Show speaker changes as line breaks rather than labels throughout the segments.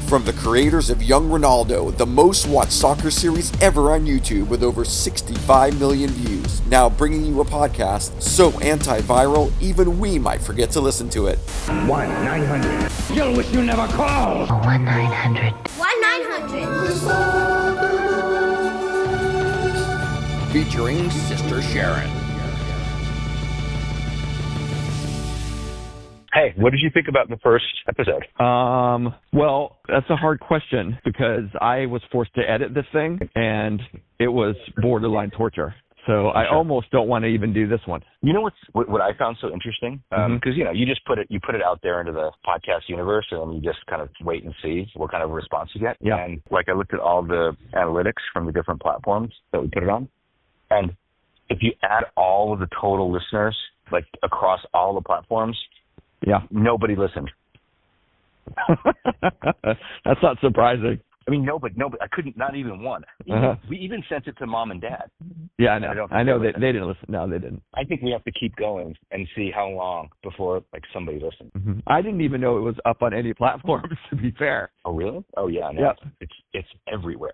From the creators of Young Ronaldo, the most watched soccer series ever on YouTube with over 65 million views, now bringing you a podcast so antiviral, even we might forget to listen to it.
1-900. You'll wish you never called.
1-900. 1-900.
Featuring Sister Sharon.
Hey, what did you think about the first episode?
Well, that's a hard question because I was forced to edit this thing and it was borderline torture. So I almost don't want to even do this one.
You know what I found so interesting? Because you just put it out there into the podcast universe, and then you just kind of wait and see what kind of response you get.
Yeah.
And I looked at all the analytics from the different platforms that we put it on, and if you add all of the total listeners, across all the platforms, nobody listened.
That's not surprising.
I mean, nobody. I couldn't. Not even one. We even sent it to mom and dad.
Yeah, I know. I know they didn't listen. No, they didn't.
I think we have to keep going and see how long before somebody listens.
Mm-hmm. I didn't even know it was up on any platforms. To be fair.
Oh really? Oh yeah. No,
yeah.
It's everywhere.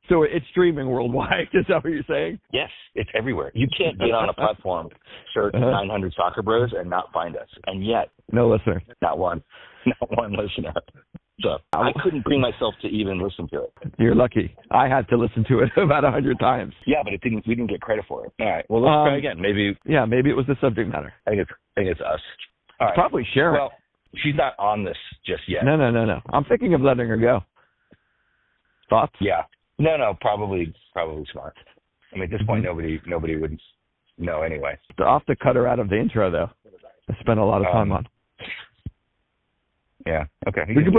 So it's streaming worldwide. Is that what you're saying?
Yes, it's everywhere. You can't get on a platform, search 900 Soccer Bros, and not find us. And yet,
no listener.
Not one listener. So I couldn't bring myself to even listen to it.
You're lucky. I had to listen to it about 100 times.
Yeah, but we didn't get credit for it. All right. Well, let's try again. Maybe.
Yeah, maybe it was the subject matter.
I think it's us. All right.
Probably Sharon.
Well, she's not on this just yet.
No. I'm thinking of letting her go. Thoughts?
Yeah. No. Probably smart. I mean, at this point, nobody would know anyway.
I'll have to cut her out of the intro, though. I spent a lot of time on.
Yeah. Okay.
We could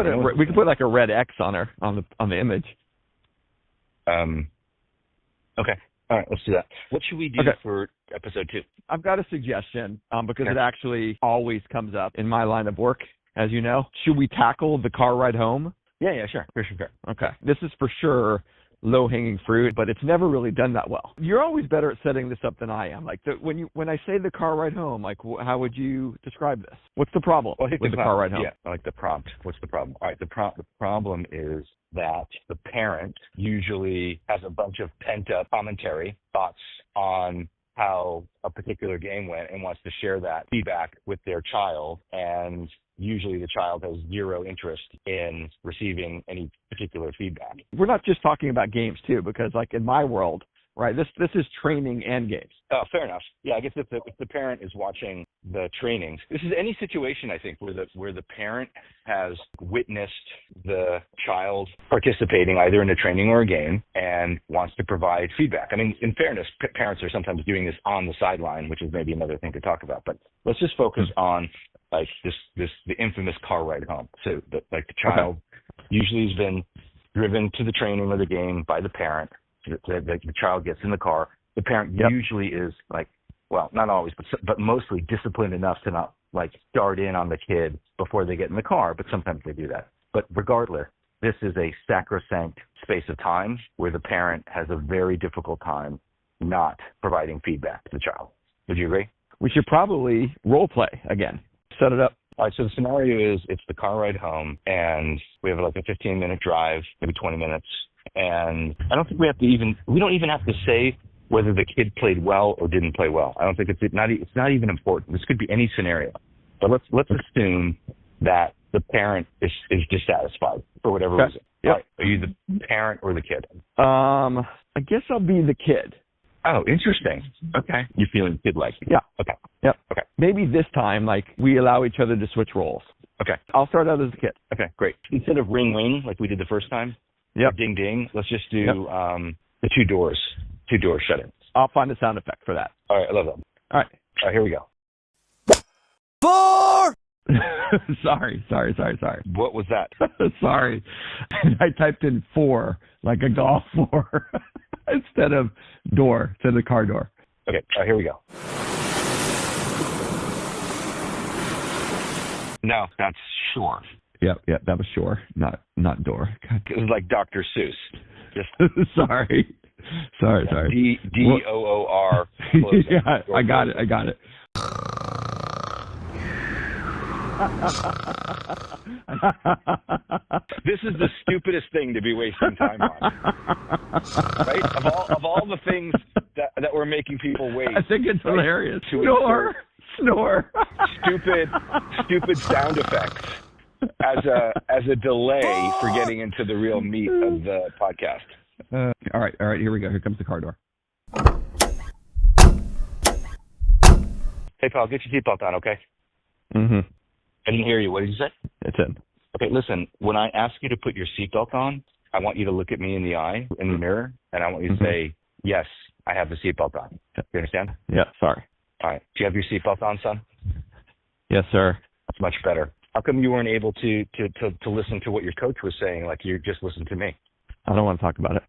put like a red X on her on the image.
Okay. All right. Let's do that. What should we do for episode 2?
I've got a suggestion because it actually always comes up in my line of work, as you know. Should we tackle the car ride home?
Yeah. Sure.
Okay. This is for sure low-hanging fruit, but it's never really done that well. You're always better at setting this up than I am. When I say the car ride home, how would you describe this? What's the problem with the car ride home?
Yeah, I like the prompt. What's the problem? All right, the problem is that the parent usually has a bunch of pent-up commentary, thoughts on how a particular game went and wants to share that feedback with their child, and usually the child has zero interest in receiving any particular feedback.
We're not just talking about games too, because in my world, right, this is training and games.
Oh, fair enough. Yeah, I guess if the parent is watching the trainings, this is any situation, I think, where the parent has witnessed the child participating either in a training or a game and wants to provide feedback. I mean, in fairness, parents are sometimes doing this on the sideline, which is maybe another thing to talk about. But let's just focus on the infamous car ride home. So the child usually has been driven to the training or the game by the parent. The child gets in the car. The parent usually is not always, but mostly disciplined enough to not start in on the kid before they get in the car. But sometimes they do that. But regardless, this is a sacrosanct space of time where the parent has a very difficult time not providing feedback to the child. Would you agree?
We should probably role play again. Set it up.
All right, so the scenario is it's the car ride home, and we have a 15-minute drive, maybe 20 minutes, and I don't think we don't even have to say whether the kid played well or didn't play well. I don't think it's not even important. This could be any scenario, but let's assume that the parent is dissatisfied for whatever reason.
Yep.
Right. Are you the parent or the kid?
I guess I'll be the kid.
Oh, interesting. Okay. You're feeling kid-like.
Yeah.
Okay.
Yep.
Okay.
Maybe this time, we allow each other to switch roles.
Okay.
I'll start out as a kid.
Okay, great. Instead of ring ring like we did the first time, ding ding, let's just do the two doors shut-in.
I'll find a sound effect for that.
All right, I love that.
All right.
All right, here we go.
4!
Sorry.
What was that?
Sorry. I typed in 4, like a golf 4, instead of the car door.
Okay, all right, here we go. No, that's shore.
Yep, that was shore, not door. God.
It was like Dr. Seuss. Just
Sorry.
DOOR.
Yeah, I got it.
This is the stupidest thing to be wasting time on. Right? Of all the things that we're making people waste.
I think it's hilarious.
To
Snore.
Stupid sound effects as a delay for getting into the real meat of the podcast.
All right, here we go. Here comes the car door.
Hey, pal, get your seatbelt on, okay?
Mm-hmm.
I didn't hear you. What did you say?
It's in.
Okay, listen, when I ask you to put your seatbelt on, I want you to look at me in the eye, in the mirror, and I want you to say, yes, I have the seatbelt on. You understand?
Yeah, sorry.
All right. Do you have your seatbelt on, son?
Yes, sir.
That's much better. How come you weren't able to listen to what your coach was saying, like you just listened to me?
I don't want to talk about it.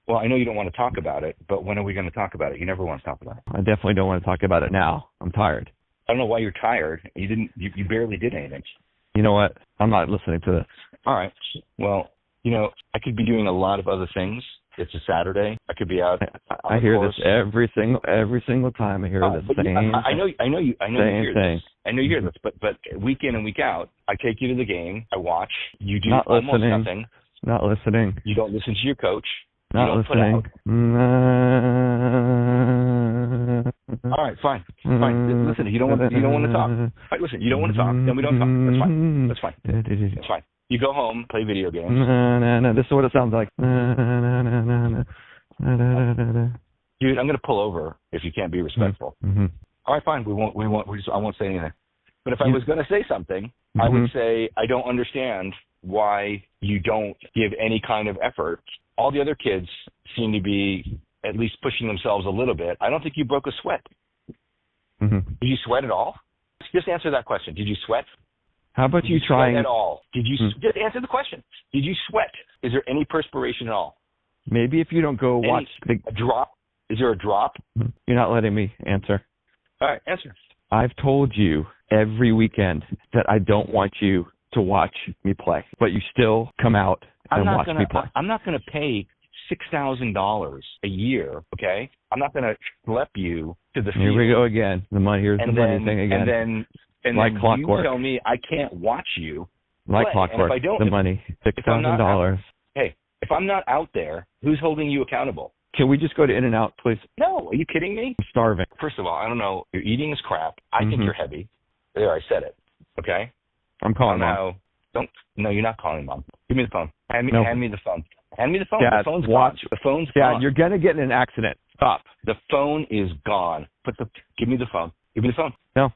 Well, I know you don't want to talk about it, but when are we going to talk about it? You never want to talk about it.
I definitely don't want to talk about it now. I'm tired.
I don't know why you're tired. You barely did anything.
You know what? I'm not listening to this.
All right. Well, I could be doing a lot of other things. It's a Saturday. I could be out.
I hear this every single time. I hear the same.
I know you hear
thing.
this. I know you hear this. But week in and week out, I take you to the game. I watch. You do
not
almost
listening.
nothing.
Not listening.
You don't listen to your coach.
Not listening.
All right, fine. Listen, you don't want to talk. All right, listen, you don't want to talk. Then we don't talk. That's fine. That's fine. You go home, play video games.
This is what it sounds like.
Dude, I'm gonna pull over if you can't be respectful.
Mm-hmm.
All right, fine. I won't say anything. But if I was gonna say something, I would say I don't understand why you don't give any kind of effort. All the other kids seem to be at least pushing themselves a little bit. I don't think you broke a sweat.
Mm-hmm.
Did you sweat at all? Just answer that question. Did you sweat?
How about you trying
at all? Did you just answer the question? Did you sweat? Is there any perspiration at all?
Maybe if you don't go watch
a drop? Is there a drop?
You're not letting me answer.
All right, answer.
I've told you every weekend that I don't want you to watch me play, but you still come out and watch me play.
I'm not going to pay $6,000 a year, okay? I'm not going to schlep you to the field.
Here we go again. The money. Here's the money thing again.
And
like
then
clockwork.
You tell me I can't watch you.
Like
play.
clockwork. The money. $6,000.
Hey, if I'm not out there, who's holding you accountable?
Can we just go to In-N-Out, please?
No, are you kidding me?
I'm starving.
First of all, I don't know. Your eating is crap. I think you're heavy. There, I said it. Okay?
I'm calling Mom.
No, you're not calling Mom. Give me the phone. Hand me the phone. Hand me the phone.
Dad,
the phone's
watch.
gone. The phone's
Dad,
gone.
you're going to get in an accident. Stop.
The phone is gone. Give me the phone. Give me the phone.
No,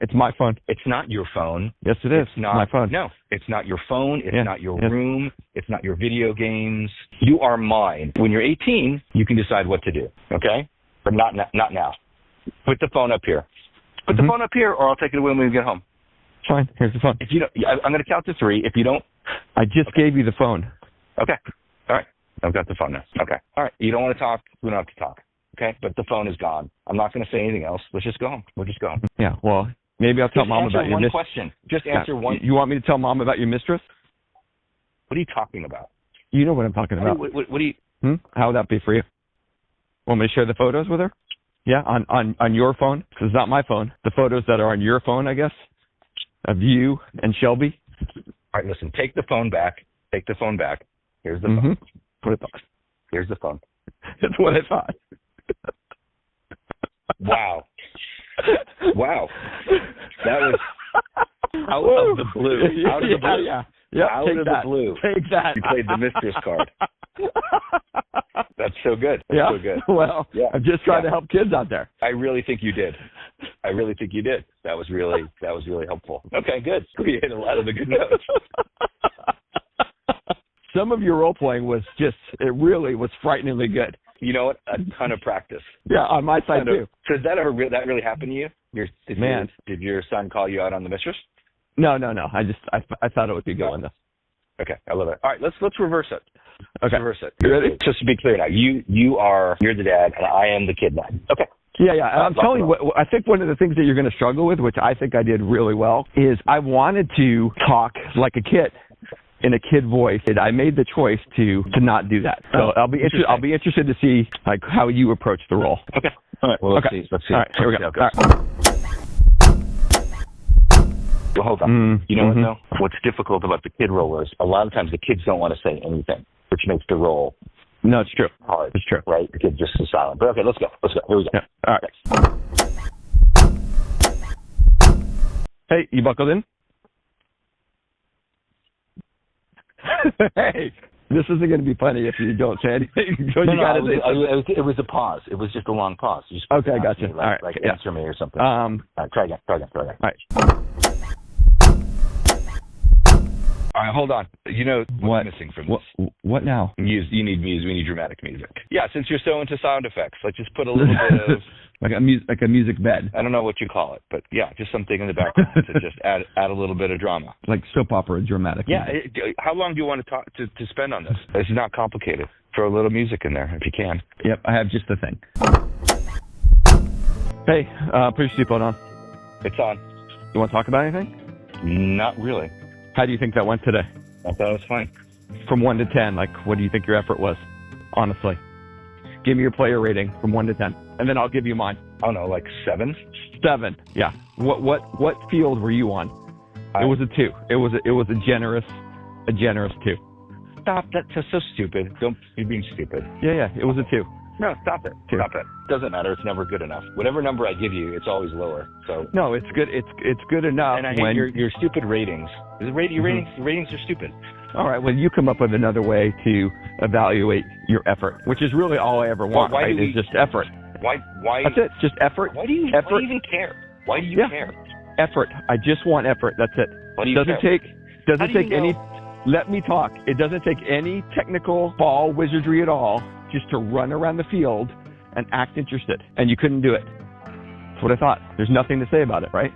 it's my phone.
It's not your phone.
Yes, it is.
It's not
my phone.
No, it's not your phone. It's not your room. It's not your video games. You are mine. When you're 18, you can decide what to do. Okay, but not now. Put the phone up here. Put the phone up here, or I'll take it away when we get home.
Fine. Here's the phone.
If you don't, I'm going to count to 3. If you don't,
I just gave you the phone.
Okay. All right. I've got the phone now. Okay. All right. You don't want to talk. We don't have to talk. Okay. But the phone is gone. I'm not going to say anything else. Let's just go home. We'll just go home.
Yeah. Well, maybe I'll tell Mom about your mistress.
Question. Just answer one.
You want me to tell Mom about your mistress?
What are you talking about?
You know what I'm talking about.
What do you?
How would that be for you? Want me to share the photos with her? Yeah, on your phone? Because it's not my phone. The photos that are on your phone, I guess, of you and Shelby.
All right, listen. Take the phone back. Take the phone back. Here's the phone.
Put it on.
Here's the phone.
That's what I thought.
Wow. Wow. That was out of the blue. Out of the blue.
Yeah.
Out of the blue.
Take that.
You played the mistress card. That's so good. That's so good.
Well, I'm just trying to help kids out there.
I really think you did. That was really helpful. Okay, good. We hit a lot of the good notes.
Some of your role playing it really was frighteningly good.
You know what? A ton of practice.
Yeah, on my side too.
So did that really happen to you? Did your son call you out on the mistress?
No. I thought it would be good one though.
Okay, I love it. All right, let's reverse it.
Okay.
Reverse it.
You ready?
Just to be clear now, you're the dad, and I am the kid now. Okay.
Yeah. And I'm telling you, I think one of the things that you're going to struggle with, which I think I did really well, is I wanted to talk like a kid in a kid voice, and I made the choice to not do that. So I'll be interested to see like how you approach the role.
Okay. All right. Well, let's see.
All right. Here we go. All right.
Well, hold on. You know what, though? What's difficult about the kid rollers, a lot of times the kids don't want to say anything, which makes the roll
No, it's true.
hard.
It's true.
Right? The kid just is silent. But okay, let's go. Here we go.
Yeah. All right. Hey, you buckled in? Hey, this isn't going to be funny if you don't say anything.
No, it was a pause. It was just a long pause. You just
okay, gotcha.
Me,
all right.
Like
yeah.
answer me or something. Try again.
All right.
All right, hold on. You know what's missing from this?
What now?
You need music. We need dramatic music. Yeah, since you're so into sound effects, let's just put a little bit of
like a music bed.
I don't know what you call it, but yeah, just something in the background to just add a little bit of drama.
Like soap opera dramatic.
Yeah. How long do you want to spend on this? It's not complicated. Throw a little music in there if you can.
Yep, I have just the thing. Hey, put your seatbelt on.
It's on.
You want to talk about anything?
Not really.
How do you think that went today?
I thought it was fine.
From 1 to 10, like, what do you think your effort was? Honestly. Give me your player rating from 1 to 10, and then I'll give you mine.
I don't know, like 7?
7, yeah. What field were you on? It was a 2. It was a generous 2.
Stop. That's so stupid. You're being stupid.
Yeah, it was a 2.
No, stop it.
2.
Stop it. Doesn't matter. It's never good enough. Whatever number I give you, it's always lower. So
no, it's good. It's good enough.
And I hate your stupid ratings. Your ratings are stupid.
All right. Well, you come up with another way to evaluate your effort, which is really all I ever want.
Why
right? Is just effort.
Why?
That's it. Just effort.
Why do you even care? Why do you care?
Effort. I just want effort. That's it.
What do you
doesn't
care?
take any. Let me talk. It doesn't take any technical ball wizardry at all just to run around the field and act interested. And you couldn't do it. That's what I thought. There's nothing to say about it, right?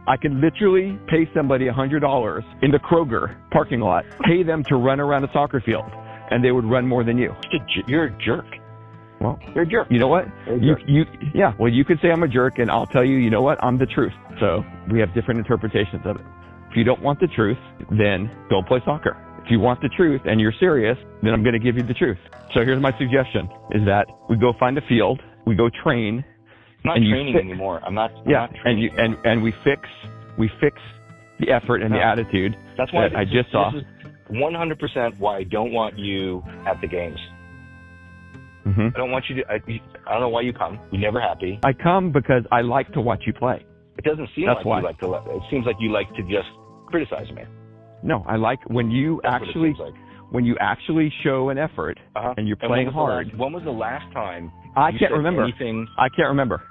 I could literally pay somebody $100 in the Kroger parking lot, pay them to run around a soccer field, and they would run more than you.
You're a jerk.
Well,
you're a jerk.
You know what? Well, you could say I'm a jerk, and I'll tell you, you know what? I'm the truth. So we have different interpretations of it. If you don't want the truth, then don't play soccer. If you want the truth and you're serious, then I'm going to give you the truth. So here's my suggestion, is that we go find a field, we go train.
I'm not training anymore. I'm not training.
And we fix the effort and the attitude.
That's why
I just saw.
This is 100% why I don't want you at the games.
Mm-hmm.
I don't want you to. I don't know why you come. You're never happy.
I come because I like to watch you play.
It doesn't seem like you like to. It seems like you like to just criticize me.
No, I like when you actually show an effort and you're playing hard.
When was the last time?
I can't remember. I can't remember.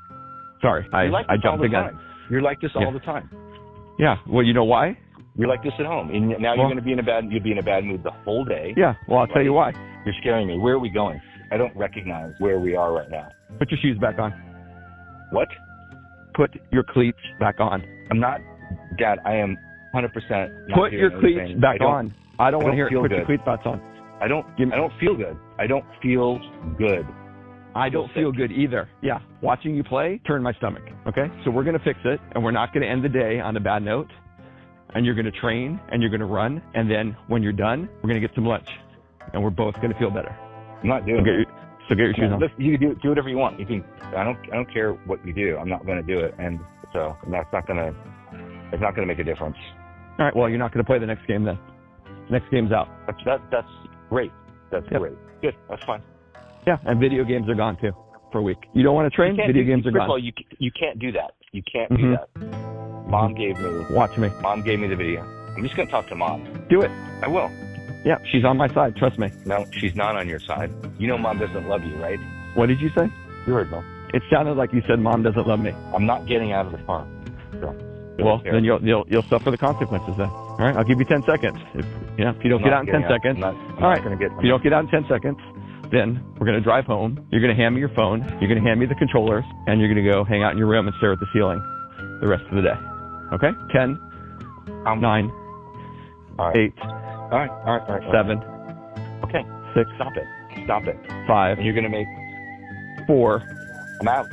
Sorry, I jumped the gun.
You're like this all the time.
Yeah. Well, you know why?
You're like this at home, and now you're going to be in a bad. You'll be in a bad mood the whole day.
Yeah. Well, I'll tell you why.
You're scaring me. Where are we going? I don't recognize where we are right now.
Put your shoes back on.
What?
Put your cleats back on.
I'm not, Dad. I am 100% not
Put your cleats back on. I don't want to hear it. Put your cleats back on.
I don't feel good. I don't feel good.
I don't feel good either. Yeah. Watching you play turned my stomach. Okay? So we're going to fix it, and we're not going to end the day on a bad note. And you're going to train, and you're going to run, and then when you're done, we're going to get some lunch, and we're both going to feel better.
I'm not doing it.
So get your shoes on.
You can do whatever you want. You can. I don't care what you do. I'm not going to do it, and so it's not going to make a difference.
All right. Well, you're not going to play the next game then. Next game's out.
That's great. That's great. Good. That's fine.
Yeah, and video games are gone too for a week. You don't want to train? Video games are gone.
First of all, you can't do that. You can't do that. Mom gave me.
Watch me.
Mom gave me the video. I'm just going to talk to Mom.
Do it.
I will.
Yeah, she's on my side. Trust me.
No, she's not on your side. You know Mom doesn't love you, right?
What did you say?
You heard me.
It sounded like you said Mom doesn't love me.
I'm not getting out of the car. So,
well, then you'll suffer the consequences then. All right, I'll give you 10 seconds. If you don't get out in 10 seconds, all right. If you don't get out in 10 seconds, then we're going to drive home. You're going to hand me your phone. You're going to hand me the controllers, and you're going to go hang out in your room and stare at the ceiling the rest of the day. Okay? 10, 9, 8,
all right.
7.
Okay.
6.
Stop it.
5.
And you're gonna make
4.
I'm out.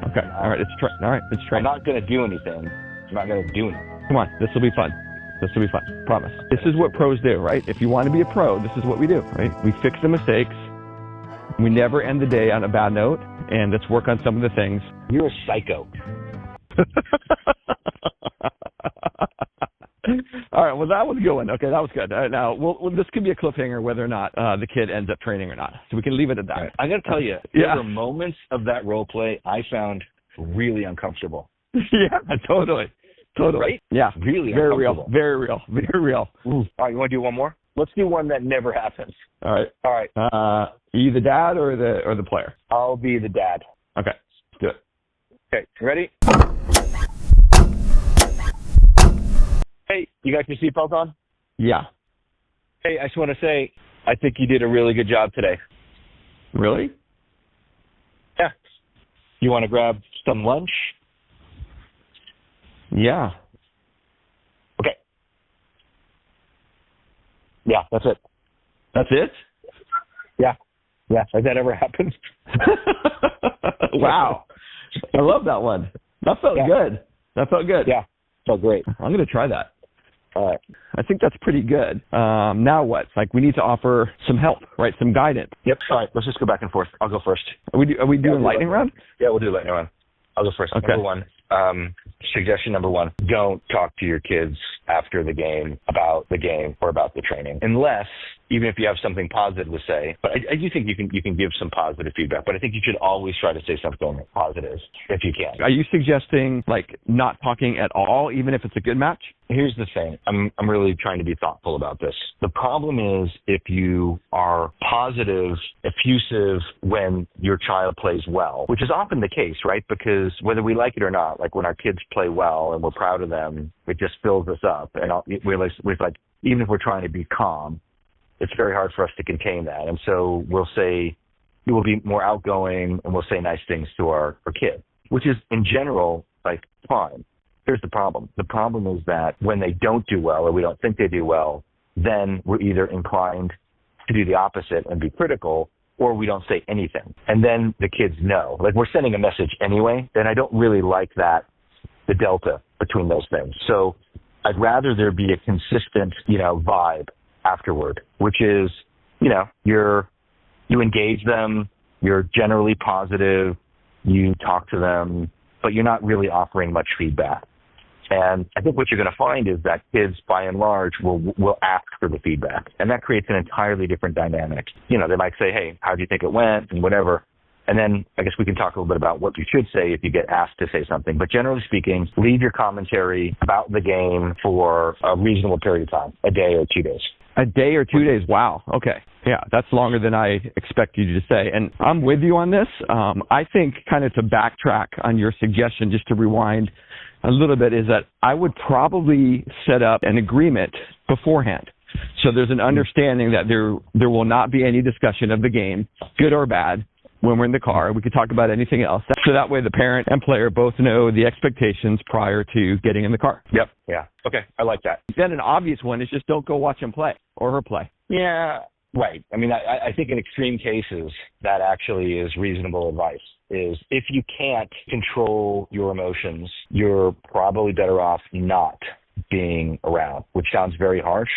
Okay. All right. It's training.
I'm not gonna do anything. I'm not gonna do anything.
Come on. This will be fun. Promise. This is what pros do, right? If you want to be a pro, this is what we do, right? We fix the mistakes. We never end the day on a bad note, and let's work on some of the things.
You're a psycho.
All right, well, that was a good one. Okay, that was good. All right, now, this could be a cliffhanger whether or not the kid ends up training or not. So we can leave it at that.
Right. I got to tell you, there were moments of that role play I found really uncomfortable.
Yeah, totally.
Right?
Yeah.
Really
very real.
uncomfortable.
Very real. Very real.
All right, you want to do one more? Let's do one that never happens.
All right.
All right.
Are you the dad or the player?
I'll be the dad.
Okay, let's do it.
Okay, ready? Hey, you got your seatbelt on?
Yeah.
Hey, I just want to say, I think you did a really good job today.
Really?
Yeah. You want to grab some lunch?
Yeah.
Okay. Yeah, that's it.
That's it?
Yeah. Has that ever happened?
Wow. I love that one. That felt good.
Yeah, felt great.
I'm going to try that.
All right.
I think that's pretty good. Now what? It's like we need to offer some help, right? Some guidance.
Yep. All right, let's just go back and forth. I'll go first.
Are we doing lightning round?
Yeah, we'll do lightning round. I'll go first.
Okay.
Number one. Suggestion number one, don't talk to your kids after the game about the game or about the training, unless, even if you have something positive to say, but I do think you can give some positive feedback, but I think you should always try to say something positive if you can.
Are you suggesting like not talking at all, even if it's a good match?
Here's the thing. I'm really trying to be thoughtful about this. The problem is if you are positive, effusive when your child plays well, which is often the case, right? Because whether we like it or not, like when our kids play well and we're proud of them, it just fills us up. And we're like, even if we're trying to be calm, it's very hard for us to contain that. And so we'll be more outgoing and we'll say nice things to our kid, which is in general, like, fine. Here's the problem. The problem is that when they don't do well or we don't think they do well, then we're either inclined to do the opposite and be critical, or we don't say anything. And then the kids know. Like, we're sending a message anyway, and I don't really like that, the delta between those things. So I'd rather there be a consistent, vibe afterward, which is, you engage them, you're generally positive, you talk to them, but you're not really offering much feedback. And I think what you're going to find is that kids, by and large, will ask for the feedback. And that creates an entirely different dynamic. They might say, hey, how do you think it went, and whatever. And then I guess we can talk a little bit about what you should say if you get asked to say something. But generally speaking, leave your commentary about the game for a reasonable period of time, a day or 2 days.
A day or 2 days? Wow. Okay. Yeah, that's longer than I expect you to say. And I'm with you on this. I think kind of to backtrack on your suggestion, just to rewind a little bit, is that I would probably set up an agreement beforehand. So there's an understanding that there will not be any discussion of the game, good or bad, when we're in the car. We could talk about anything else. So that way the parent and player both know the expectations prior to getting in the car.
Yep. Yeah. Okay. I like that.
Then an obvious one is just don't go watch him play or her play.
Yeah. Right. I mean, I think in extreme cases, that actually is reasonable advice. Is if you can't control your emotions, you're probably better off not being around, which sounds very harsh,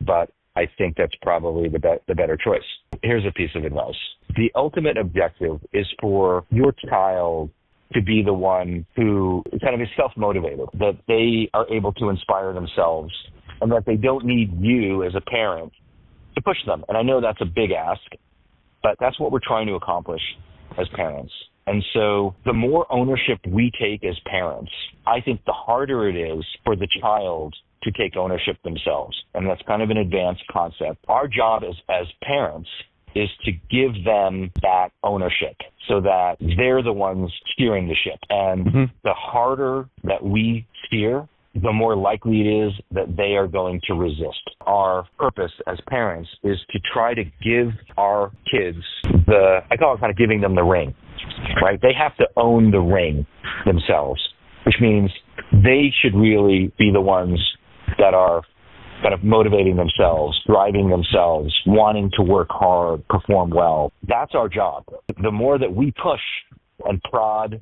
but I think that's probably the better choice. Here's a piece of advice. The ultimate objective is for your child to be the one who kind of is self-motivated, that they are able to inspire themselves and that they don't need you as a parent to push them. And I know that's a big ask, but that's what we're trying to accomplish as parents. And so the more ownership we take as parents, I think the harder it is for the child to take ownership themselves. And that's kind of an advanced concept. Our job as parents is to give them that ownership so that they're the ones steering the ship. And the harder that we steer, the more likely it is that they are going to resist. Our purpose as parents is to try to give our kids I call it kind of giving them the ring, right? They have to own the ring themselves, which means they should really be the ones that are kind of motivating themselves, driving themselves, wanting to work hard, perform well. That's our job. The more that we push and prod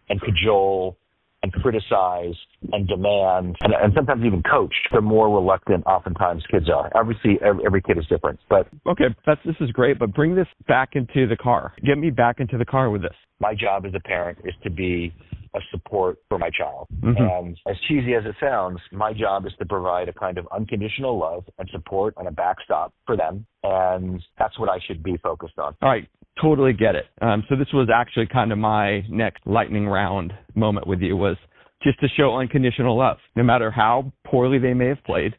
and cajole and criticize and demand and sometimes even coach, the more reluctant oftentimes kids are. Obviously, every kid is different. But
okay, this is great, but bring this back into the car. Get me back into the car with this.
My job as a parent is to be a support for my child. And as cheesy as it sounds, my job is to provide a kind of unconditional love and support and a backstop for them. And that's what I should be focused on.
All right. Totally get it. So this was actually kind of my next lightning round moment with you, was just to show unconditional love, no matter how poorly they may have played,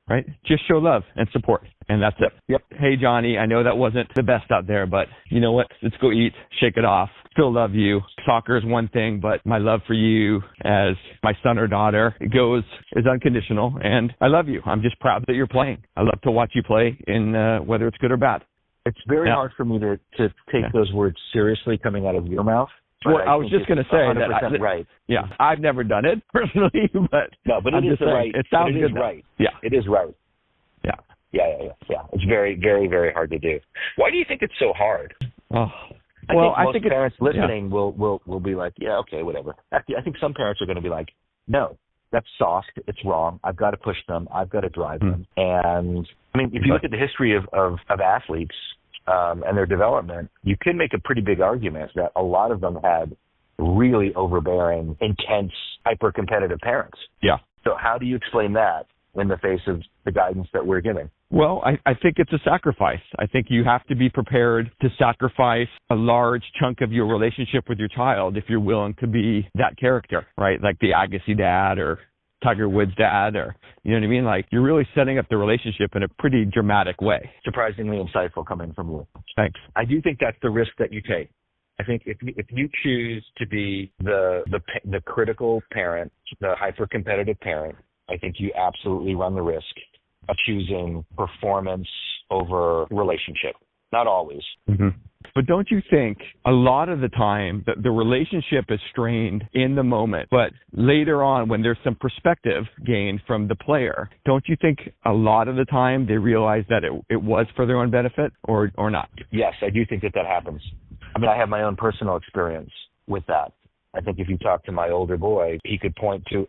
right? Just show love and support, and that's it.
Yep.
Hey, Johnny, I know that wasn't the best out there, but you know what? Let's go eat, shake it off. Still love you. Soccer is one thing, but my love for you as my son or daughter is unconditional, and I love you. I'm just proud that you're playing. I love to watch you play, in whether it's good or bad.
It's very hard for me to take those words seriously coming out of your mouth.
Well, I was just going to say that.
Right.
Yeah, I've never done it personally, but
it is right.
It sounds good.
Right.
Yeah,
it is right.
Yeah.
It's very, very, very hard to do. Why do you think it's so hard?
Oh,
I think parents listening will be like, yeah, okay, whatever. I think some parents are going to be like, no, that's soft. It's wrong. I've got to push them. I've got to drive them. And I mean, if you look at the history of athletes and their development, you can make a pretty big argument that a lot of them had really overbearing, intense, hyper-competitive parents.
Yeah.
So how do you explain that in the face of the guidance that we're giving?
Well, I think it's a sacrifice. I think you have to be prepared to sacrifice a large chunk of your relationship with your child if you're willing to be that character, right? Like the Agassi dad or Tiger Woods dad, or, you know what I mean? Like, you're really setting up the relationship in a pretty dramatic way.
Surprisingly insightful coming from you.
Thanks.
I do think that's the risk that you take. I think if you choose to be the critical parent, the hyper-competitive parent, I think you absolutely run the risk of choosing performance over relationship. Not always.
But don't you think a lot of the time that the relationship is strained in the moment, but later on when there's some perspective gained from the player, don't you think a lot of the time they realize that it was for their own benefit or not?
Yes, I do think that happens. I mean, I have my own personal experience with that. I think if you talk to my older boy, he could point to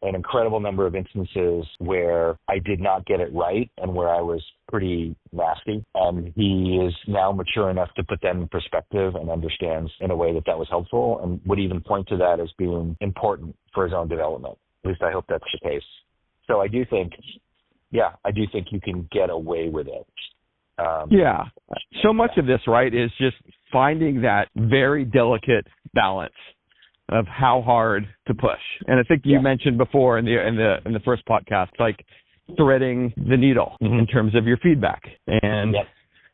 an incredible number of instances where I did not get it right and where I was pretty nasty. And he is now mature enough to put that in perspective and understands in a way that was helpful, and would even point to that as being important for his own development. At least I hope that's the case. So I do think you can get away with it. So much of this, right, is just finding that very delicate balance of how hard to push. And I think you mentioned before in the first podcast, like threading the needle in terms of your feedback. And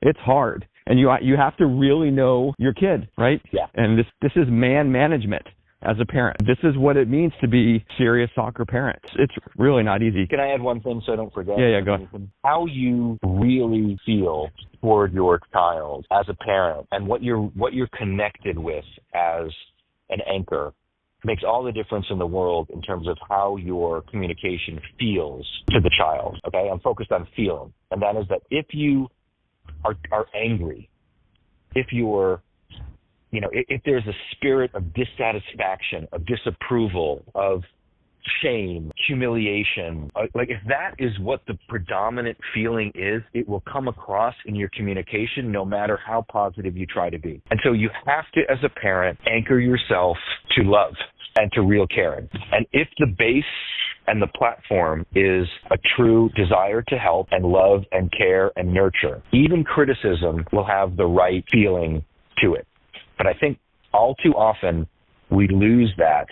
it's hard. And you have to really know your kid, right? Yeah.
And this is man management as a parent. This is what it means to be serious soccer parents. It's really not easy.
Can I add one thing so I don't forget?
Yeah, go ahead.
How you really feel toward your child as a parent, and what you're connected with as an anchor, makes all the difference in the world in terms of how your communication feels to the child. Okay, I'm focused on feeling, and that is that if you are angry, if there's a spirit of dissatisfaction, of disapproval, of shame, humiliation, like if that is what the predominant feeling is, it will come across in your communication no matter how positive you try to be. And so you have to, as a parent, anchor yourself to love and to real caring. And if the base and the platform is a true desire to help and love and care and nurture, even criticism will have the right feeling to it. But I think all too often we lose that,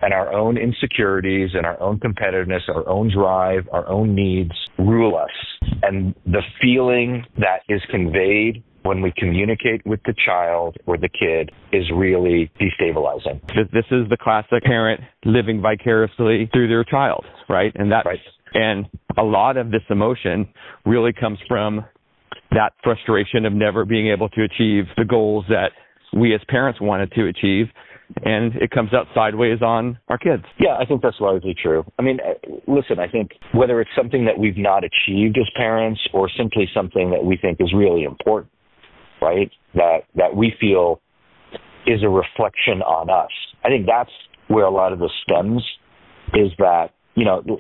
and our own insecurities and our own competitiveness, our own drive, our own needs rule us. And the feeling that is conveyed when we communicate with the child or the kid is really destabilizing.
This is the classic parent living vicariously through their child, right? And and a lot of this emotion really comes from that frustration of never being able to achieve the goals that we as parents wanted to achieve, and it comes out sideways on our kids.
Yeah, I think that's largely true. I mean, listen, I think whether it's something that we've not achieved as parents or simply something that we think is really important, right, that we feel is a reflection on us, I think that's where a lot of this stems, is that,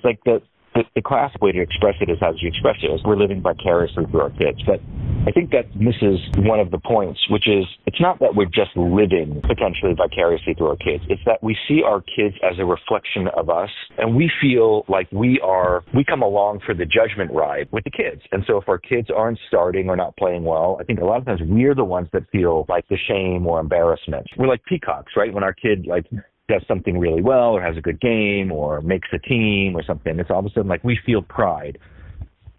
like the classic way to express it is as you express it, is we're living vicariously through our kids. But I think that misses one of the points, which is it's not that we're just living potentially vicariously through our kids. It's that we see our kids as a reflection of us, and we feel like we come along for the judgment ride with the kids. And so if our kids aren't starting or not playing well, I think a lot of times we're the ones that feel like the shame or embarrassment. We're like peacocks, right? When our kid does something really well or has a good game or makes a team or something, it's all of a sudden like we feel pride,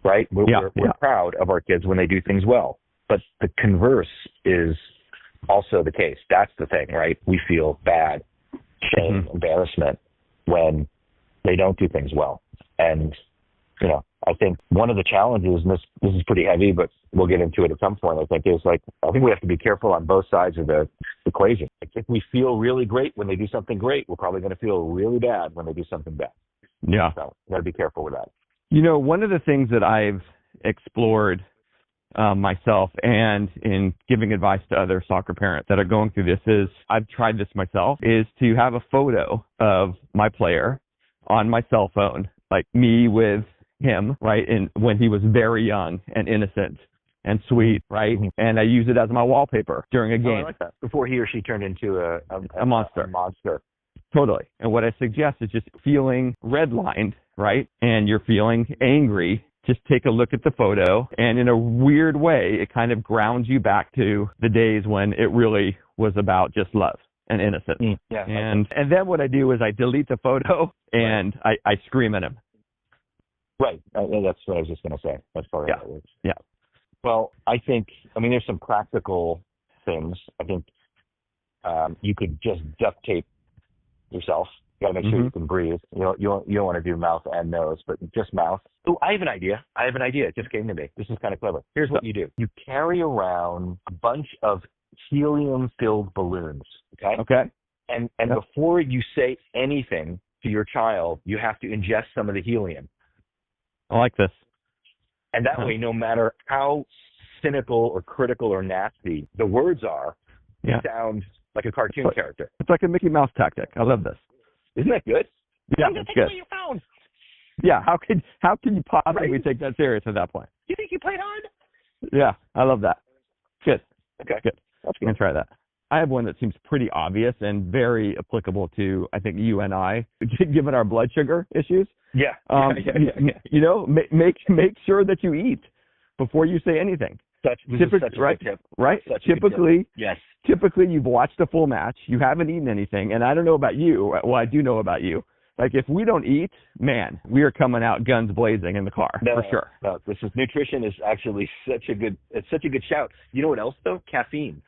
right? We're proud of our kids when they do things well. But the converse is also the case. That's the thing, right? We feel bad, shame, embarrassment when they don't do things well. And, I think one of the challenges, and this is pretty heavy, but we'll get into it at some point, I think we have to be careful on both sides of the equation. If we feel really great when they do something great, we're probably going to feel really bad when they do something bad.
Yeah.
So we got to be careful with that.
One of the things that I've explored myself and in giving advice to other soccer parents that are going through this is, I've tried this myself, is to have a photo of my player on my cell phone, like me with him, right, and when he was very young and innocent and sweet, right, and I use it as my wallpaper during a game.
I like that. Before he or she turned into a
monster.
A monster.
Totally. And what I suggest is just feeling redlined, right, and you're feeling angry, just take a look at the photo, and in a weird way, it kind of grounds you back to the days when it really was about just love and innocence.
Yeah.
And then what I do is I delete the photo and I scream at him.
Right. That's what I was just going to say. That's probably how it works.
Yeah.
Well, there's some practical things. I think you could just duct tape yourself. You got to make sure you can breathe. You don't want to do mouth and nose, but just mouth. Oh, I have an idea. It just came to me. This is kind of clever. Here's what you do. You carry around a bunch of helium-filled balloons, okay?
Okay.
And before you say anything to your child, you have to ingest some of the helium.
I like this.
And that way, no matter how cynical or critical or nasty the words are, you sound like a cartoon character.
It's like a Mickey Mouse tactic. I love this.
Isn't that good?
Yeah,
that's
good.
What you found.
Yeah, how can you possibly take that serious at that point?
You think you played hard?
Yeah, I love that. Good.
Okay.
Good. I'm going to try that. I have one that seems pretty obvious and very applicable to, I think, you and I, given our blood sugar issues.
Yeah.
Make sure that you eat before you say anything.
Such a good tip.
Right?
Typically, yes.
Typically, you've watched a full match, you haven't eaten anything, and I don't know about you. Well, I do know about you. Like, if we don't eat, man, we are coming out guns blazing in the car, for sure.
No, nutrition is actually such a good shout. You know what else, though? Caffeine.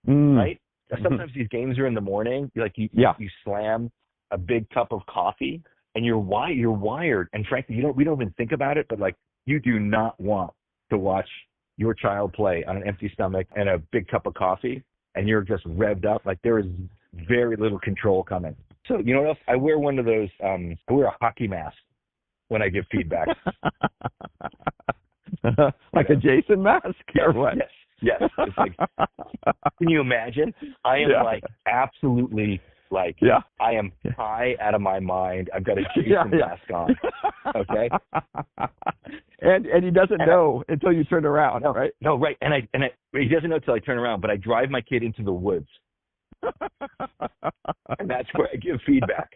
Right? Sometimes these games are in the morning. You slam a big cup of coffee, and you're wired. And frankly, we don't even think about it, but you do not want to watch your child play on an empty stomach and a big cup of coffee, and you're just revved up. There is very little control coming. So you know what else? I wear one of those. I wear a hockey mask when I give feedback.
Like a Jason mask or what?
Yes. It's can you imagine? I am absolutely I am high out of my mind. I've got a Jason mask on. Okay.
And he doesn't know until you turn around, right?
No, right. And he doesn't know until I turn around, but I drive my kid into the woods. And that's where I give feedback.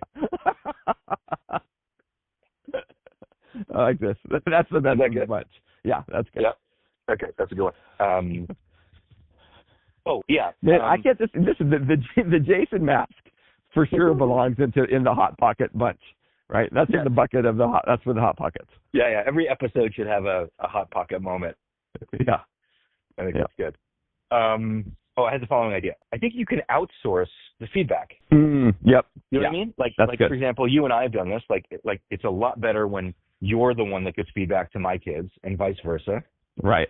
I like this. That's the best of the bunch. Yeah, that's good.
Yeah. Okay, that's a good one. Oh yeah,
man, I get this. This is the Jason mask for sure belongs in the Hot Pocket bunch, right? That's in the bucket of that's for the Hot Pockets.
Yeah. Every episode should have a Hot Pocket moment.
Yeah,
I think that's good. I had the following idea. I think you can outsource the feedback.
Yep.
You know what I mean?
That's good.
For example, you and I have done this. It's a lot better when you're the one that gives feedback to my kids and vice versa.
Right.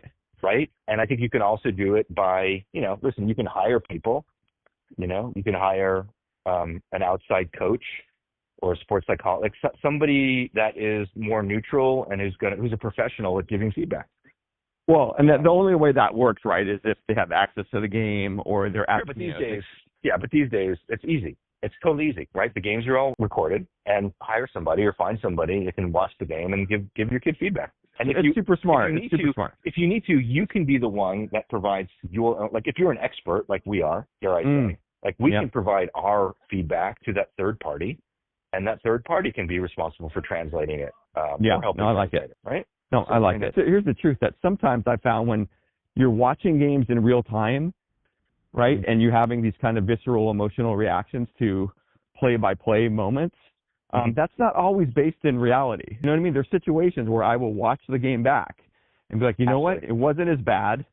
And I think you can also do it by, listen, you can hire people, you can hire an outside coach or a sports psychologist, somebody that is more neutral and who's a professional at giving feedback.
Well, and the only way that works, right, is if they have access to the game or they're
but these days it's easy. It's totally easy, right? The games are all recorded, and hire somebody or find somebody that can watch the game and give your kid feedback. And
it's super smart. It's super smart.
If you need to, you can be the one that provides your, like if you're an expert like we are, dare I say, like we can provide our feedback to that third party, and that third party can be responsible for translating it. Or helping
I like it.
Right?
No, I like it. So here's the truth, that sometimes I found when you're watching games in real time, right, and you're having these kind of visceral emotional reactions to play-by-play moments, that's not always based in reality. You know what I mean? There's situations where I will watch the game back and be like, you know what? It wasn't as bad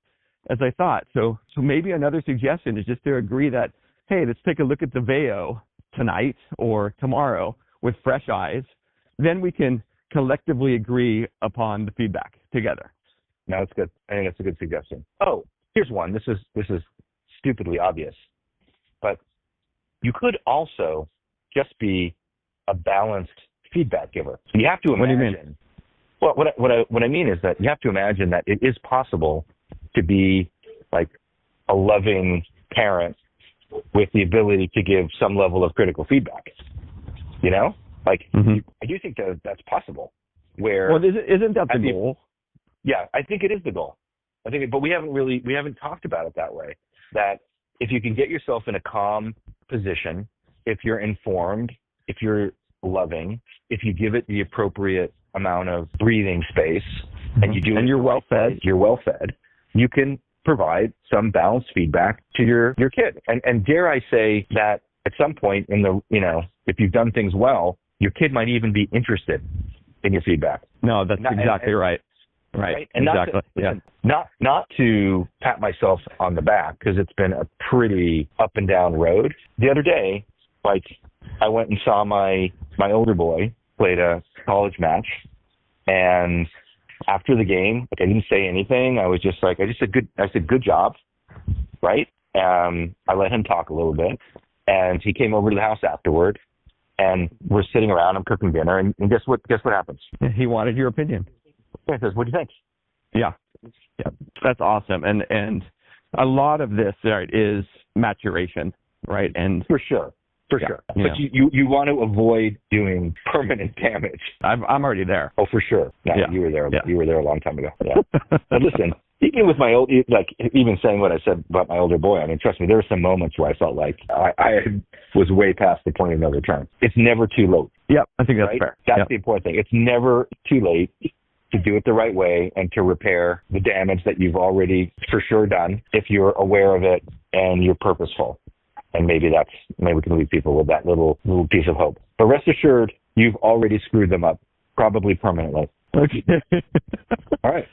as I thought. So maybe another suggestion is just to agree that, hey, let's take a look at the VAO tonight or tomorrow with fresh eyes. Then we can collectively agree upon the feedback together.
No, it's good. I think that's a good suggestion. Oh, here's one. This is stupidly obvious, but you could also just be a balanced feedback giver. So you have to imagine.
What do you mean?
Well, what I mean is that you have to imagine that it is possible to be like a loving parent with the ability to give some level of critical feedback. You know, like I do think that that's possible. Where
isn't that the goal?
Yeah, I think it is the goal. But we haven't talked about it that way. That if you can get yourself in a calm position, if you're informed, if you're loving, if you give it the appropriate amount of breathing space, and you do, and you're well fed, you can provide some balanced feedback to your kid. And dare I say that at some point in the, if you've done things well, your kid might even be interested in your feedback.
No, that's exactly right. Right.
And
exactly.
Not to pat myself on the back, because it's been a pretty up and down road. The other day, like, I went and saw my older boy played a college match, and after the game, like, I didn't say anything. I was just like, I said good job, right? I let him talk a little bit, and he came over to the house afterward, and we're sitting around. I'm cooking dinner, and guess what happens?
He wanted your opinion.
He says, "What do you think?"
Yeah, that's awesome. And a lot of this, right, is maturation, right? And
for sure. But you want to avoid doing permanent damage.
I'm already there.
Oh, for sure. You were there. You were there a long time ago. Yeah. But listen, even with even saying what I said about my older boy, I mean, trust me, there were some moments where I felt like I was way past the point of no return. It's never too late.
Yep, I think that's fair.
That's the important thing. It's never too late to do it the right way and to repair the damage that you've already for sure done if you're aware of it and you're purposeful. And maybe we can leave people with that little piece of hope. But rest assured, you've already screwed them up, probably permanently.
Okay.
All right.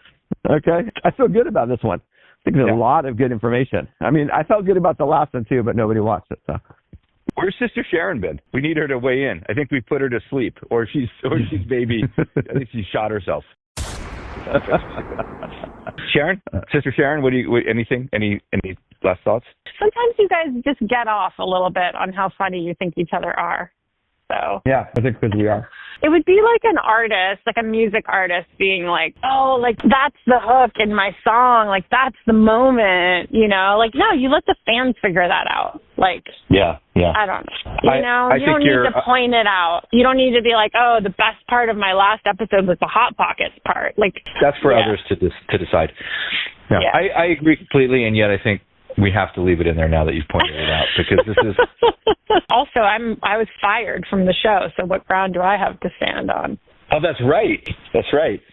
Okay. I feel good about this one. I think there's a lot of good information. I mean, I felt good about the last one too, but nobody watched it. So.
Where's Sister Sharon been? We need her to weigh in. I think we put her to sleep, or she's maybe I think she shot herself. Sharon, Sister Sharon, any last thoughts?
Sometimes you guys just get off a little bit on how funny you think each other are. So
yeah, I think because we are.
It would be like an artist, like a music artist, being like, "Oh, like that's the hook in my song, like that's the moment," Like, no, you let the fans figure that out. Like,
yeah,
I don't know. You don't need to point it out. You don't need to be like, "Oh, the best part of my last episode was the Hot Pockets part." Like,
that's for others to decide. Yeah. I agree completely, and yet I think we have to leave it in there now that you've pointed it out, because this is.
Also, I was fired from the show, so what ground do I have to stand on?
Oh, that's right.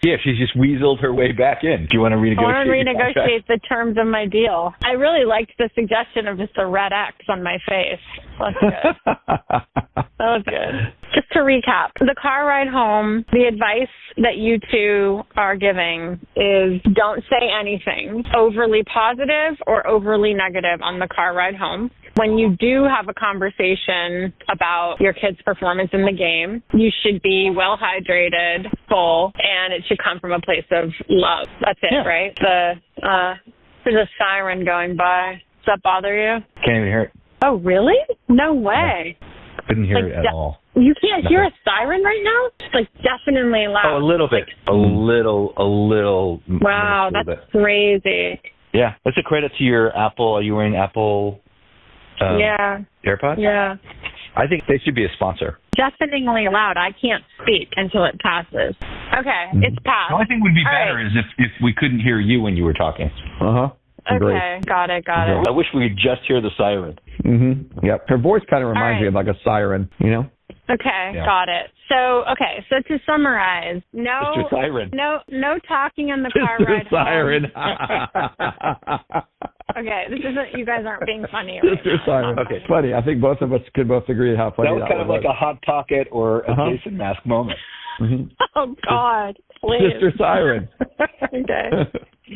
Yeah, she's just weaseled her way back in. Do you want to renegotiate?
I want to renegotiate the terms of my deal. I really liked the suggestion of just a red X on my face. That's good. That was good. Just to recap, the car ride home, the advice that you two are giving is don't say anything overly positive or overly negative on the car ride home. When you do have a conversation about your kid's performance in the game, you should be well hydrated, full, and it should come from a place of love. That's it, right? There's a siren going by. Does that bother you?
Can't even hear it.
Oh, really? No way.
Couldn't hear it at all.
You can't hear a siren right now? It's like definitely loud.
Oh, a little bit. A little.
Wow, that's crazy.
Yeah, that's a credit to your Apple. Are you wearing Apple AirPods?
Yeah.
I think they should be a sponsor.
deafeningly loud. I can't speak until it passes. Okay, it's passed.
The only thing would be
All
better
right.
is if we couldn't hear you when you were talking.
Okay, got it.
I wish we could just hear the siren.
Mm-hmm. Yep. Her voice kind of reminds me of like a siren, you know?
Okay,
Yeah.
got it. So to summarize,
Mr. Siren.
no talking in the car ride
siren.
home. Okay, this isn't. You guys aren't being funny. Right
Mr.
now.
Siren. Okay, funny. I think both of us could both agree how funny
That was kind of like a Hot Pocket or a Jason Mask moment.
Mm-hmm.
Oh God, please.
Mr. Siren.
Okay.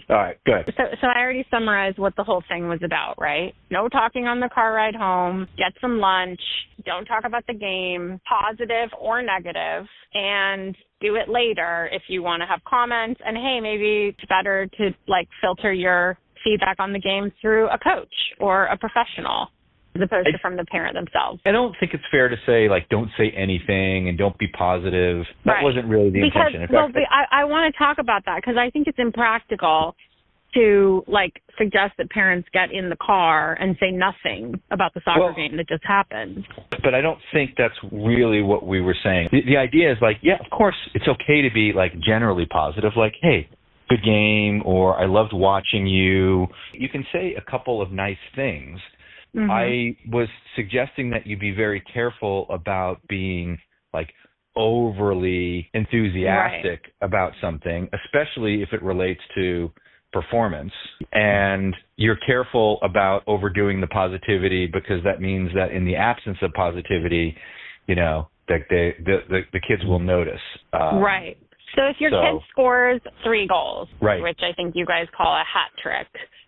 All right, good.
So I already summarized what the whole thing was about, right? No talking on the car ride home, get some lunch, don't talk about the game, positive or negative, and do it later if you want to have comments. And hey, maybe it's better to like filter your feedback on the game through a coach or a professional as opposed to from the parent themselves.
I don't think it's fair to say, like, don't say anything and don't be positive. That wasn't really the intention. In fact,
I want to talk about that because I think it's impractical to, like, suggest that parents get in the car and say nothing about the soccer game that just happened.
But I don't think that's really what we were saying. The idea is, like, yeah, of course, it's okay to be, like, generally positive, like, hey, good game, or I loved watching you. You can say a couple of nice things. Mm-hmm. I was suggesting that you be very careful about being, like, overly enthusiastic about something, especially if it relates to performance. And you're careful about overdoing the positivity because that means that in the absence of positivity, you know, that the kids will notice.
Right. So if your kid scores 3 goals, which I think you guys call a hat trick,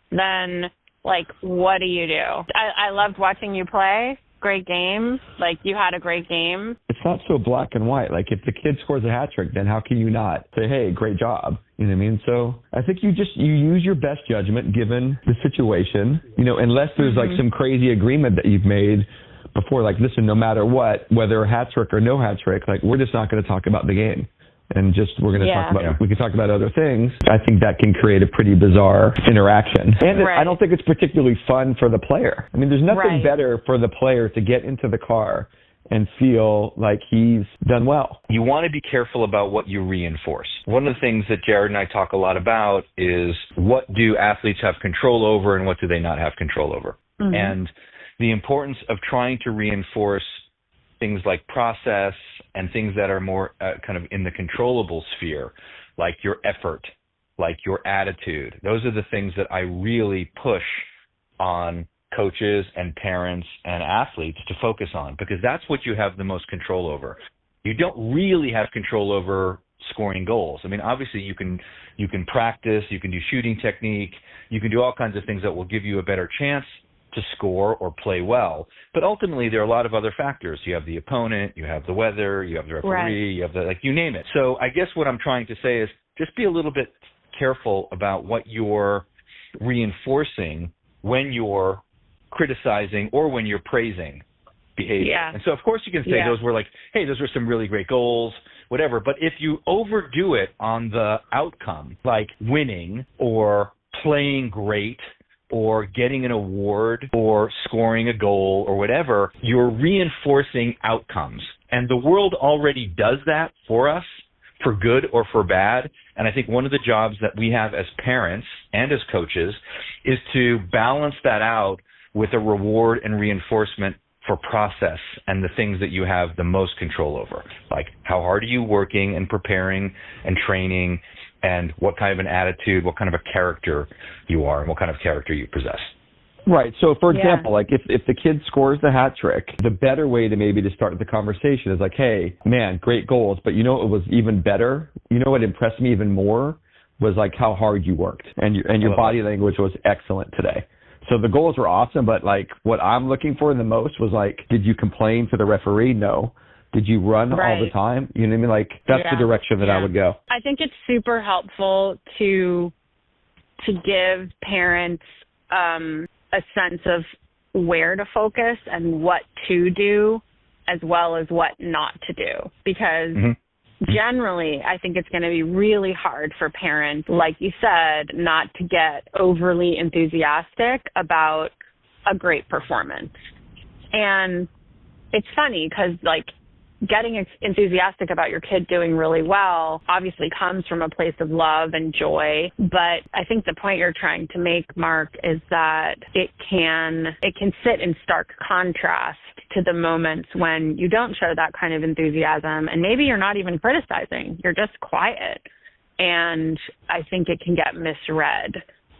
then, like, what do you do? I loved watching you play. Great game. Like, you had a great game.
It's not so black and white. Like, if the kid scores a hat trick, then how can you not say, hey, great job? You know what I mean? So I think you use your best judgment given the situation, you know, unless there's like some crazy agreement that you've made before, like, listen, no matter what, whether a hat trick or no hat trick, like, we're just not going to talk about the game. And we're going to talk about, we can talk about other things. I think that can create a pretty bizarre interaction. And I don't think it's particularly fun for the player. I mean, there's nothing better for the player to get into the car and feel like he's done well.
You want to be careful about what you reinforce. One of the things that Jared and I talk a lot about is what do athletes have control over and what do they not have control over? Mm-hmm. And the importance of trying to reinforce things like process and things that are more kind of in the controllable sphere, like your effort, like your attitude. Those are the things that I really push on coaches and parents and athletes to focus on, because that's what you have the most control over. You don't really have control over scoring goals. I mean, obviously you can practice, you can do shooting technique, you can do all kinds of things that will give you a better chance to score or play well. But ultimately, there are a lot of other factors. You have the opponent, you have the weather, you have the referee, you have you name it. So I guess what I'm trying to say is just be a little bit careful about what you're reinforcing when you're criticizing or when you're praising behavior. Yeah. And so, of course, you can say those were like, hey, those were some really great goals, whatever. But if you overdo it on the outcome, like winning or playing great or getting an award or scoring a goal or whatever, you're reinforcing outcomes. And the world already does that for us, for good or for bad. And I think one of the jobs that we have as parents and as coaches is to balance that out with a reward and reinforcement for process and the things that you have the most control over. Like, how hard are you working and preparing and training, and what kind of an attitude, what kind of a character you are, and what kind of character you possess.
Right. So, for example, like if the kid scores the hat trick, the better way to start the conversation is like, hey, man, great goals. But you know what was even better? You know what impressed me even more was like how hard you worked, and your body language was excellent today. So the goals were awesome, but like what I'm looking for the most was like, did you complain to the referee? No. Did you run all the time? You know what I mean? Like, that's the direction that I would go.
I think it's super helpful to give parents a sense of where to focus and what to do as well as what not to do. Because generally, I think it's going to be really hard for parents, like you said, not to get overly enthusiastic about a great performance. And it's funny because, like, getting enthusiastic about your kid doing really well obviously comes from a place of love and joy. But I think the point you're trying to make, Mark, is that it can sit in stark contrast to the moments when you don't show that kind of enthusiasm, and maybe you're not even criticizing, you're just quiet. And I think it can get misread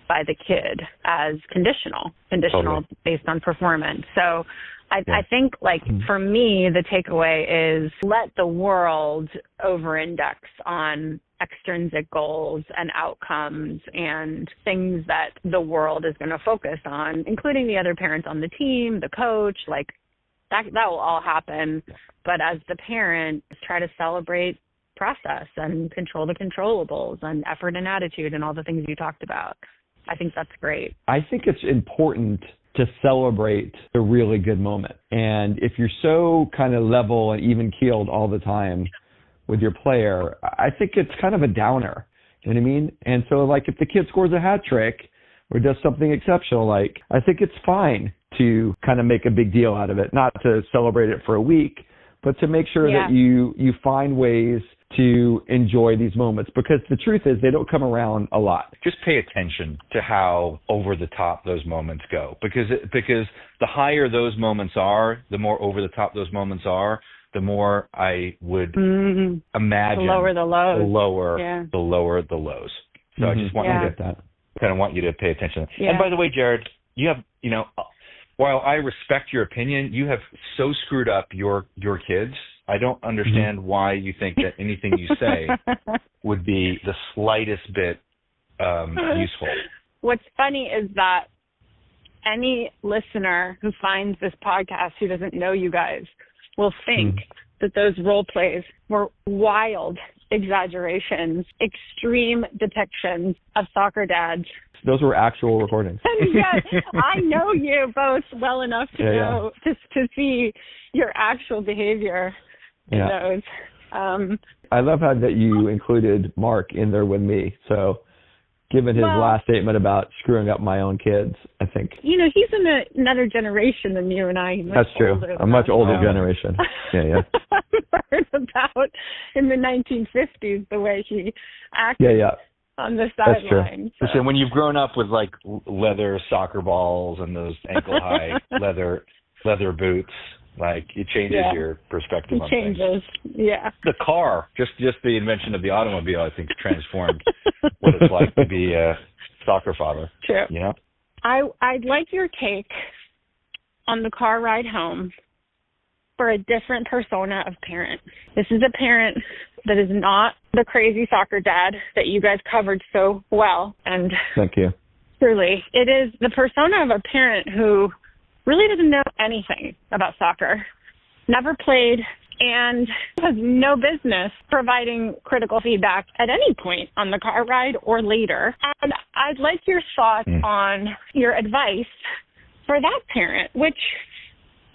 by the kid as conditional totally. Based on performance. So I think, like, for me, the takeaway is let the world over-index on extrinsic goals and outcomes and things that the world is going to focus on, including the other parents on the team, the coach, like that will all happen. But as the parent, try to celebrate process and control the controllables and effort and attitude and all the things you talked about. I think that's great.
I think it's important to celebrate a really good moment. And if you're so kind of level and even keeled all the time with your player, I think it's kind of a downer. You know what I mean? And so, like, if the kid scores a hat trick or does something exceptional, like, I think it's fine to kind of make a big deal out of it, not to celebrate it for a week, but to make sure that you find ways to enjoy these moments, because the truth is they don't come around a lot.
Just pay attention to how over the top those moments go, because the higher those moments are, the more over the top those moments are, the more I would imagine
the lower the lows.
The lower the lows. So I just want you to kind of want you to pay attention. Yeah. And by the way, Jared, you have, you know, while I respect your opinion, you have so screwed up your kids. I don't understand why you think that anything you say would be the slightest bit useful. What's
funny is that any listener who finds this podcast who doesn't know you guys will think that those role plays were wild exaggerations, extreme depictions of soccer dads.
Those were actual recordings.
And yet, I know you both well enough to know to see your actual behavior in those.
I love how that you included Mark in there with me. So, given his last statement about screwing up my own kids, I think,
you know, he's in another generation than you and I.
That's true. A much older generation. Yeah.
I've heard about in the 1950s the way he acted. On the sideline.
So. Listen, when you've grown up with like leather soccer balls and those ankle-high leather boots, like it changes your perspective on things.
It changes,
The car, just the invention of the automobile, I think, transformed what it's like to be a soccer father.
True.
You know?
I'd like your take on the car ride home for a different persona of parent. This is a parent that is not the crazy soccer dad that you guys covered so well. And
thank you.
Truly, it is the persona of a parent who really doesn't know anything about soccer, never played, and has no business providing critical feedback at any point on the car ride or later. And I'd like your thoughts on your advice for that parent, which,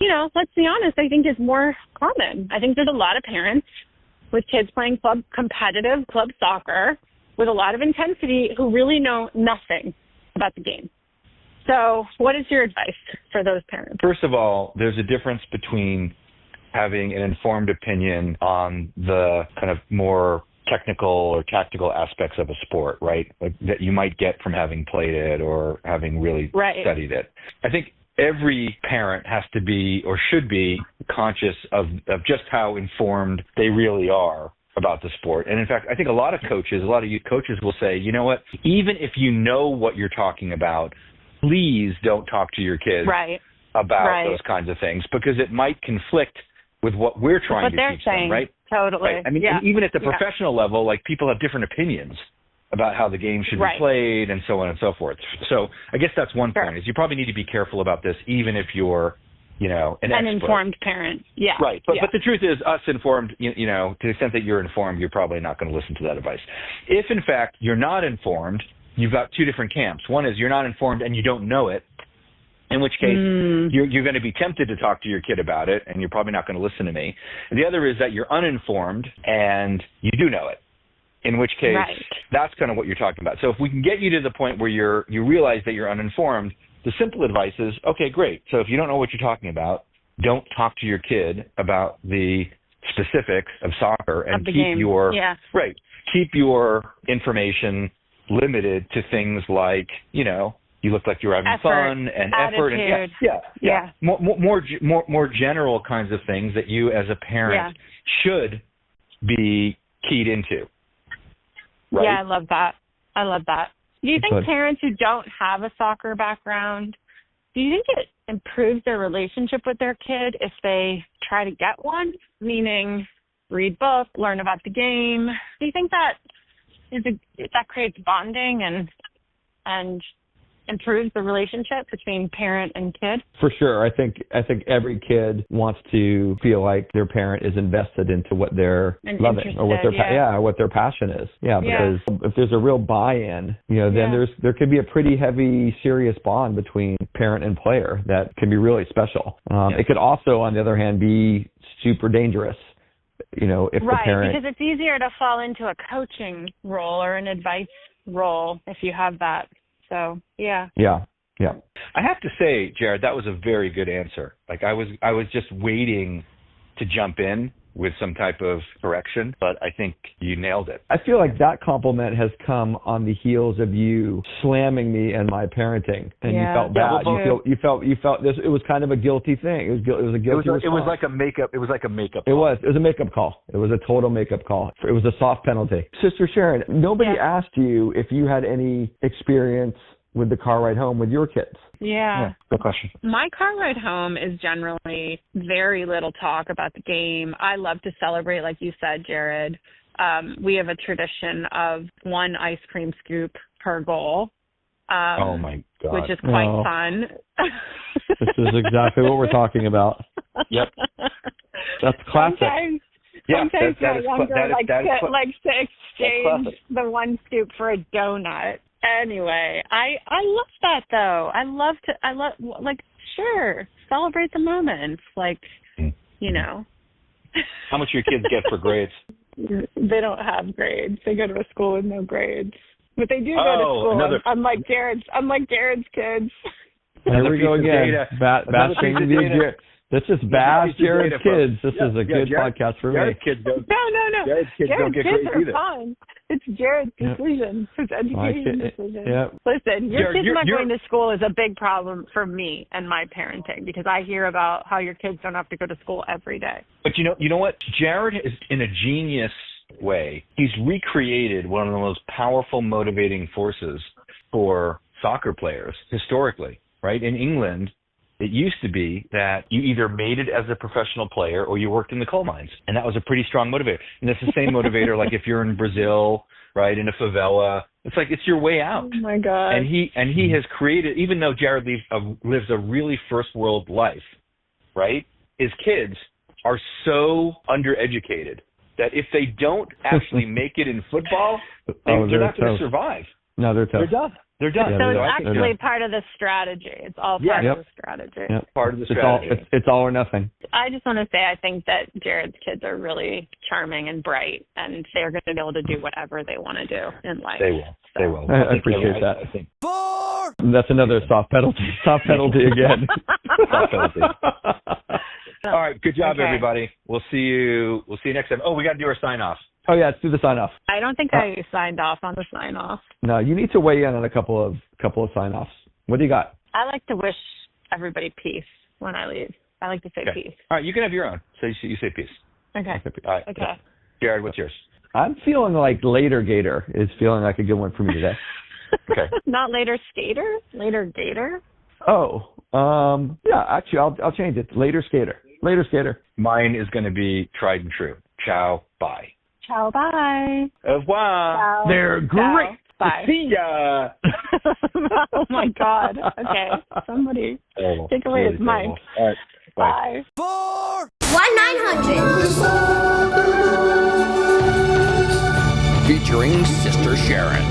you know, let's be honest, I think is more common. I think there's a lot of parents with kids playing competitive club soccer with a lot of intensity who really know nothing about the game. So what is your advice for those parents?
First of all, there's a difference between having an informed opinion on the kind of more technical or tactical aspects of a sport, right? Like that you might get from having played it or having really studied it. I think every parent has to be or should be conscious of just how informed they really are about the sport. And in fact, I think a lot of youth coaches will say, you know what, even if you know what you're talking about, please don't talk to your kids about those kinds of things, because it might conflict with what we're trying to teach them, right?
Totally.
Right? I mean, even at the professional level, like people have different opinions about how the game should be played and so on and so forth. So I guess that's one point, is you probably need to be careful about this, even if you're, you know, an
informed parent. Yeah.
Right. But the truth is, us informed, you know, to the extent that you're informed, you're probably not going to listen to that advice. If in fact you're not informed, you've got two different camps. One is you're not informed and you don't know it, in which case you're going to be tempted to talk to your kid about it, and you're probably not going to listen to me. And the other is that you're uninformed and you do know it, in which case that's kind of what you're talking about. So if we can get you to the point where you realize that you're uninformed, the simple advice is, okay, great. So if you don't know what you're talking about, don't talk to your kid about the specifics of soccer and
Of the
keep
game.
your
Yeah.
right. Keep your information limited to things like, you know, you look like you're having
Effort,
fun and effort and
attitude.
yeah. More general kinds of things that you as a parent should be keyed into. Right?
Yeah, I love that. Do you think
Good.
parents who don't have a soccer background, do you think it improves their relationship with their kid if they try to get one? Meaning, read books, learn about the game. Do you think that that creates bonding and improves the relationship between parent and kid?
For sure. I think every kid wants to feel like their parent is invested into what they're
And
loving or what their what their passion is. Yeah, because if there's a real buy-in, you know, then there could be a pretty heavy, serious bond between parent and player that can be really special. It could also, on the other hand, be super dangerous. You know, if the parent,
because it's easier to fall into a coaching role or an advice role if you have that. So, yeah.
I have to say, Jared, that was a very good answer. Like I was just waiting to jump in with some type of correction, but I think you nailed it.
I feel like that compliment has come on the heels of you slamming me and my parenting, and you felt bad. You felt this. It was kind of a guilty thing. It was a guilty response.
It was like a makeup. It was like a makeup.
It was a makeup call. It was a total makeup call. It was a soft penalty. Sister Sharon, nobody asked you if you had any experience with the car ride home with your kids.
Yeah.
Good question.
My car ride home is generally very little talk about the game. I love to celebrate, like you said, Jared. We have a tradition of one ice cream scoop per goal.
Oh, my God.
Which is quite fun.
This is exactly what we're talking about.
Yep.
That's classic.
Sometimes my younger likes to exchange the one scoop for a donut. Anyway, I love that though. Sure, celebrate the moments. Like, you know.
How much your kids get for grades?
They don't have grades. They go to a school with no grades. But they do go to school. Unlike Jared's kids.
There we go again. Bashing these. Let's just bash Jared's kids. This is a good podcast for me.
Kids don't,
no.
Jared's kids don't get grades either.
Fine. It's Jared's decision. It's education decision.
Yep.
Listen, your kids not going to school is a big problem for me and my parenting because I hear about how your kids don't have to go to school every day.
But you know what? Jared is in a genius way. He's recreated one of the most powerful motivating forces for soccer players historically, right? In England, it used to be that you either made it as a professional player or you worked in the coal mines. And that was a pretty strong motivator. And it's the same motivator like if you're in Brazil, right, in a favela. It's like it's your way out.
Oh, my God.
And he has created, even though Jared lives a really first world life, right, his kids are so undereducated that if they don't actually make it in football, they're not going to survive.
No, they're tough.
They're done.
So it's actually part of the strategy. It's all part of the strategy.
Yep.
Part of the strategy.
It's all or nothing.
I just want to say I think that Jared's kids are really charming and bright, and they're going to be able to do whatever they want to do in life.
They will.
So.
They will.
I appreciate that.
I think.
That's another soft penalty. Soft penalty again.
Soft penalty. All right. Good job, everybody. We'll see you next time. Oh, we got to do our sign off.
Oh, yeah, let's do the sign-off.
I don't think I signed off on the sign-off.
No, you need to weigh in on a couple of sign-offs. What do you got?
I like to wish everybody peace when I leave. I like to say peace.
All right, you can have your own. So you say peace.
Okay.
All right.
Okay.
Jared, what's yours?
I'm feeling like Later Gator is feeling like a good one for me today.
Okay.
Not Later Skater? Later Gator?
Oh, yeah, actually, I'll change it. Later Skater. Later Skater.
Mine is going to be tried and true. Ciao, bye.
Ciao, bye.
Au revoir.
Ciao.
They're great.
Ciao. Bye.
See ya.
Oh, my God. Okay. Somebody take away his mic.
All right. Bye.
Bye.
1-900.
Featuring Sister Sharon.